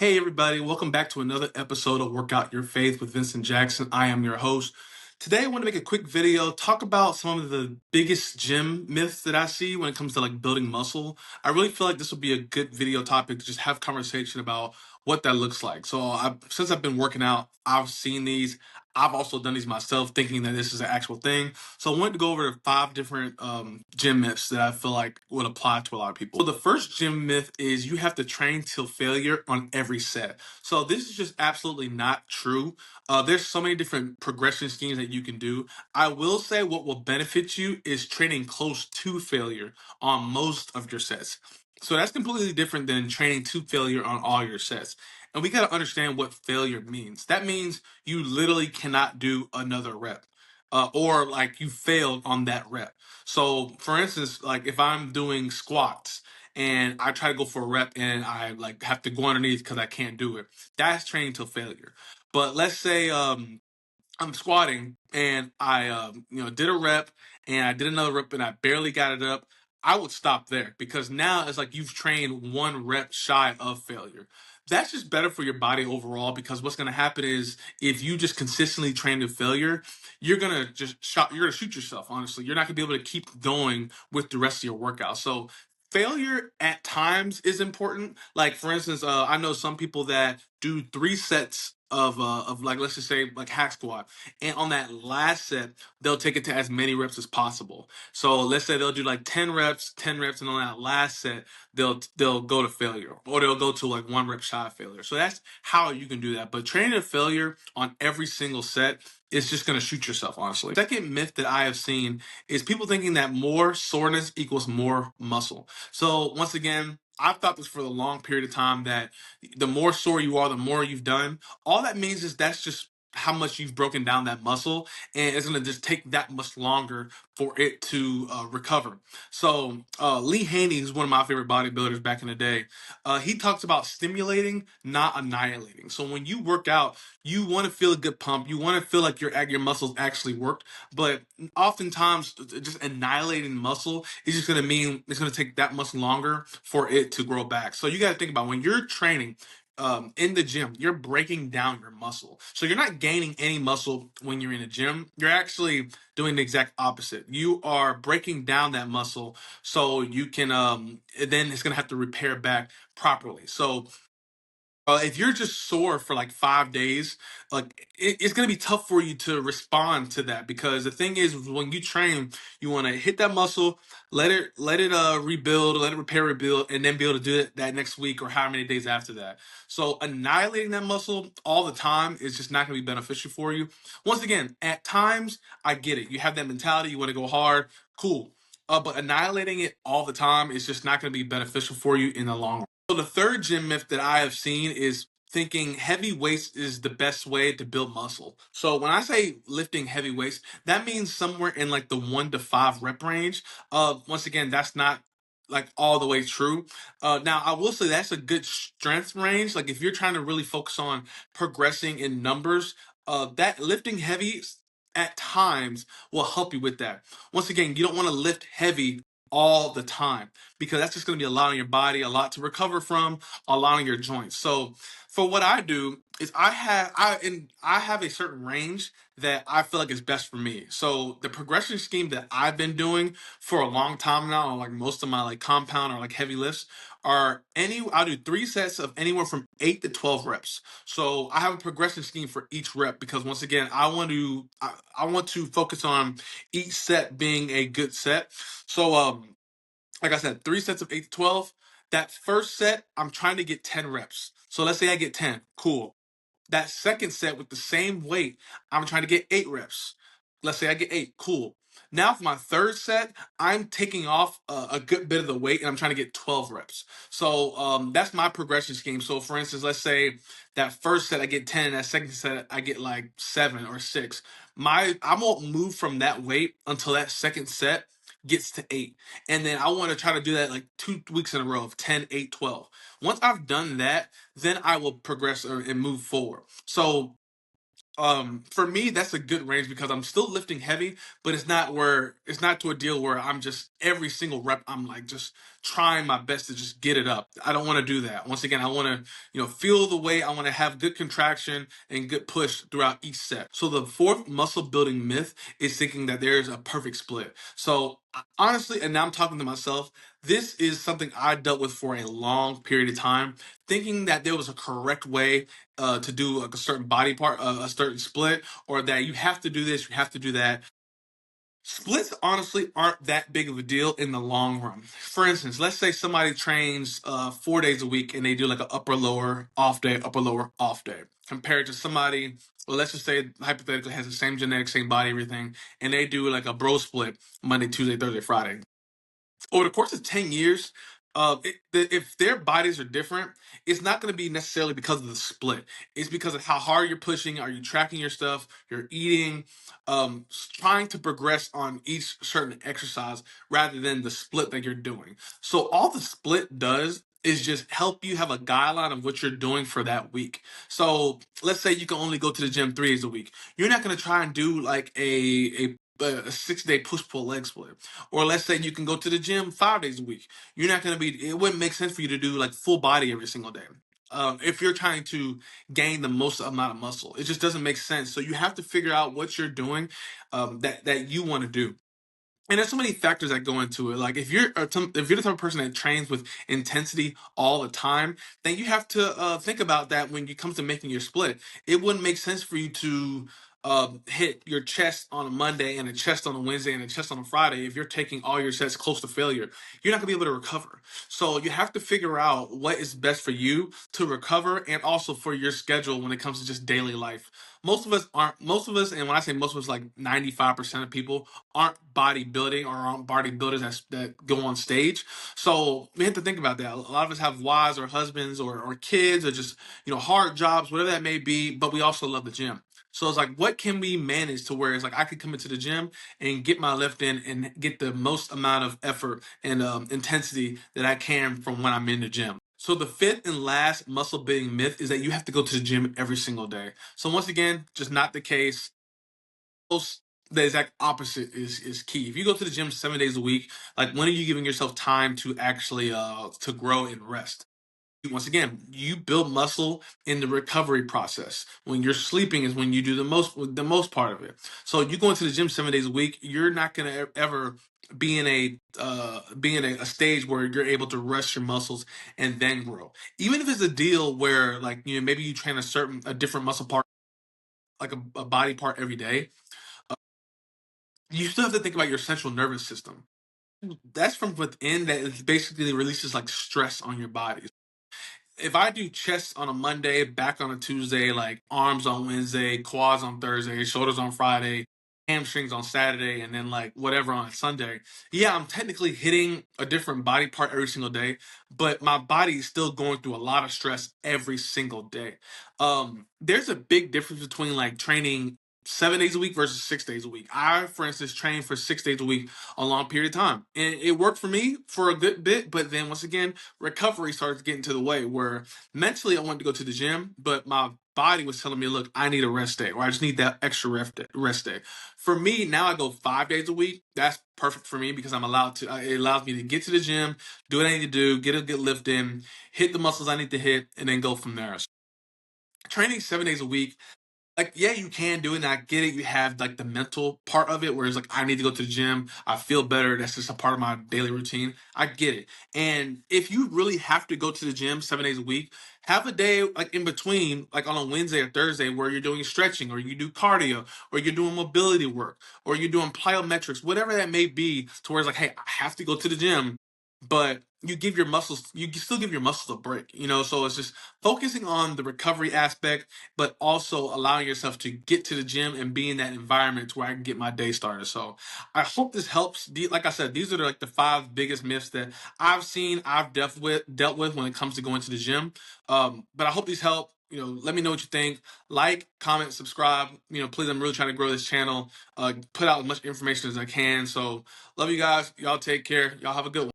Hey, everybody, welcome back to another episode of Workout Your Faith with Vincent Jackson. I am your host. Today, I want to make a quick video, talk about some of the biggest gym myths that I see when it comes to like building muscle. I really feel like this would be a good video topic to just have conversation about what that looks like. Since I've been working out, I've seen these. I've also done these myself, thinking that this is an actual thing. So I wanted to go over 5 different gym myths that I feel like would apply to a lot of people. So the first gym myth is you have to train till failure on every set. So this is just absolutely not true. There's so many different progression schemes that you can do. I will say what will benefit you is training close to failure on most of your sets. So that's completely different than training to failure on all your sets. And we got to understand what failure means. That means you literally cannot do another rep. Or like you failed on that rep. So for instance, like if I'm doing squats and I try to go for a rep and I like have to go underneath because I can't do it, that's training till failure. But let's say I'm squatting and I did a rep and I did another rep and I barely got it up. I would stop there because now it's like you've trained one rep shy of failure. That's just better for your body overall because what's going to happen is if you just consistently train to failure, you're going to shoot yourself. Honestly, you're not going to be able to keep going with the rest of your workout. So failure at times is important. Like for instance, I know some people that do 3 sets of like, let's just say like hack squat, and on that last set they'll take it to as many reps as possible. So let's say they'll do like 10 reps, and on that last set they'll go to failure, or they'll go to like 1 rep shy of failure. So that's how you can do that. But training to failure on every single set is just going to shoot yourself, honestly. Second myth that I have seen is people thinking that more soreness equals more muscle. So once again, I've thought this for a long period of time that the more sore you are, the more you've done. All that means is that's just how much you've broken down that muscle, and it's going to just take that much longer for it to recover. So Lee Haney, who's one of my favorite bodybuilders back in the day, he talks about stimulating, not annihilating. So when you work out, you want to feel a good pump. You want to feel like your muscles actually worked, but oftentimes just annihilating muscle is just going to mean it's going to take that much longer for it to grow back. So you got to think about when you're training in the gym, you're breaking down your muscle. So you're not gaining any muscle when you're in the gym. You're actually doing the exact opposite. You are breaking down that muscle so you can then it's going to have to repair back properly. So if you're just sore for like 5 days, like it's gonna be tough for you to respond to that because the thing is, when you train, you want to hit that muscle, let it rebuild, let it rebuild, and then be able to do it that next week or how many days after that. So annihilating that muscle all the time is just not gonna be beneficial for you. Once again, at times I get it. You have that mentality, you want to go hard, cool. But annihilating it all the time is just not going to be beneficial for you in the long run. So the third gym myth that I have seen is thinking heavy weights is the best way to build muscle. So when I say lifting heavy weights, that means somewhere in like the 1 to 5 rep range. Once again, that's not like all the way true. Now I will say that's a good strength range. Like if you're trying to really focus on progressing in numbers, that lifting heavy at times will help you with that. Once again, you don't want to lift heavy all the time because that's just going to be allowing your body a lot to recover from, allowing your joints. So for what I do is I have a certain range that I feel like is best for me. So the progression scheme that I've been doing for a long time now, on like most of my like compound or like heavy lifts, I'll do 3 sets of anywhere from 8 to 12 reps. So I have a progression scheme for each rep because once again, I want to focus on each set being a good set. So like I said, 3 sets of 8 to 12. That first set, I'm trying to get 10 reps. So let's say I get 10. Cool. That second set with the same weight, I'm trying to get 8 reps. Let's say I get 8. Cool. Now for my third set, I'm taking off a good bit of the weight and I'm trying to get 12 reps. So that's my progression scheme. So for instance, let's say that first set I get 10, and that second set I get like 7 or 6. I won't move from that weight until that second set gets to 8. And then I want to try to do that like 2 weeks in a row of 10, 8, 12. Once I've done that, then I will progress and move forward. So for me, that's a good range because I'm still lifting heavy, but it's not to a deal where I'm just every single rep I'm like just trying my best to just get it up. I don't want to do that. Once again, I want to, feel the weight. I want to have good contraction and good push throughout each set. So the fourth muscle building myth is thinking that there's a perfect split. So honestly, and now I'm talking to myself, this is something I dealt with for a long period of time, thinking that there was a correct way to do like a certain body part, a certain split, or that you have to do this, you have to do that. Splits honestly aren't that big of a deal in the long run. For instance, let's say somebody trains 4 days a week and they do like an upper lower off day, upper lower off day, compared to somebody, well, let's just say hypothetically has the same genetics, same body, everything, and they do like a bro split Monday, Tuesday, Thursday, Friday. Over the course of 10 years, if their bodies are different, it's not going to be necessarily because of the split. It's because of how hard you're pushing. Are you tracking your stuff? You're eating, trying to progress on each certain exercise rather than the split that you're doing. So all the split does is just help you have a guideline of what you're doing for that week. So let's say you can only go to the gym 3 days a week. You're not going to try and do like a 6 day push pull leg split. Or let's say you can go to the gym 5 days a week. You're not going to be, it wouldn't make sense for you to do like full body every single day. If you're trying to gain the most amount of muscle, it just doesn't make sense. So you have to figure out what you're doing that you want to do. And there's so many factors that go into it. Like if you're the type of person that trains with intensity all the time, then you have to think about that when you come to making your split. It wouldn't make sense for you to hit your chest on a Monday and a chest on a Wednesday and a chest on a Friday if you're taking all your sets close to failure. You're not gonna be able to recover. So you have to figure out what is best for you to recover and also for your schedule when it comes to just daily life. Most of us, and when I say most of us, like 95% of people aren't bodybuilding or aren't bodybuilders that go on stage. So we have to think about that. A lot of us have wives or husbands or kids or just, hard jobs, whatever that may be, but we also love the gym. So it's like, what can we manage to where it's like I could come into the gym and get my lift in and get the most amount of effort and intensity that I can from when I'm in the gym. So the fifth and last muscle building myth is that you have to go to the gym every single day. So once again, just not the case. The exact opposite is key. If you go to the gym 7 days a week, like when are you giving yourself time to actually to grow and rest? Once again, you build muscle in the recovery process. When you're sleeping is when you do the most part of it. So you go into the gym 7 days a week, you're not gonna ever be in a stage where you're able to rest your muscles and then grow. Even if it's a deal where like maybe you train a different muscle part, like a body part every day, you still have to think about your central nervous system. That's from within that it basically releases like stress on your body. If I do chest on a Monday, back on a Tuesday, like arms on Wednesday, quads on Thursday, shoulders on Friday, hamstrings on Saturday, and then like whatever on Sunday, yeah, I'm technically hitting a different body part every single day, but my body is still going through a lot of stress every single day. There's a big difference between like training 7 days a week versus 6 days a week. I, for instance, trained for 6 days a week a long period of time, and it worked for me for a good bit. But then once again, recovery started getting to the way where mentally I wanted to go to the gym, but my body was telling me, look, I need a rest day, or I just need that extra rest day. For me, now I go 5 days a week. That's perfect for me because I'm allowed to, it allows me to get to the gym, do what I need to do, get a good lift in, hit the muscles I need to hit, and then go from there. So training 7 days a week, like, yeah, you can do it, and I get it. You have like the mental part of it, where it's like I need to go to the gym. I feel better. That's just a part of my daily routine. I get it. And if you really have to go to the gym 7 days a week, have a day like in between, like on a Wednesday or Thursday, where you're doing stretching, or you do cardio, or you're doing mobility work, or you're doing plyometrics, whatever that may be. To where it's like, hey, I have to go to the gym, but you still give your muscles a break. So it's just focusing on the recovery aspect, but also allowing yourself to get to the gym and be in that environment to where I can get my day started. So I hope this helps. Like I said, these are like the five biggest myths that I've dealt with when it comes to going to the gym. But I hope these help. Let me know what you think. Like, comment, subscribe. Please, I'm really trying to grow this channel, put out as much information as I can. So love you guys. Y'all take care. Y'all have a good one.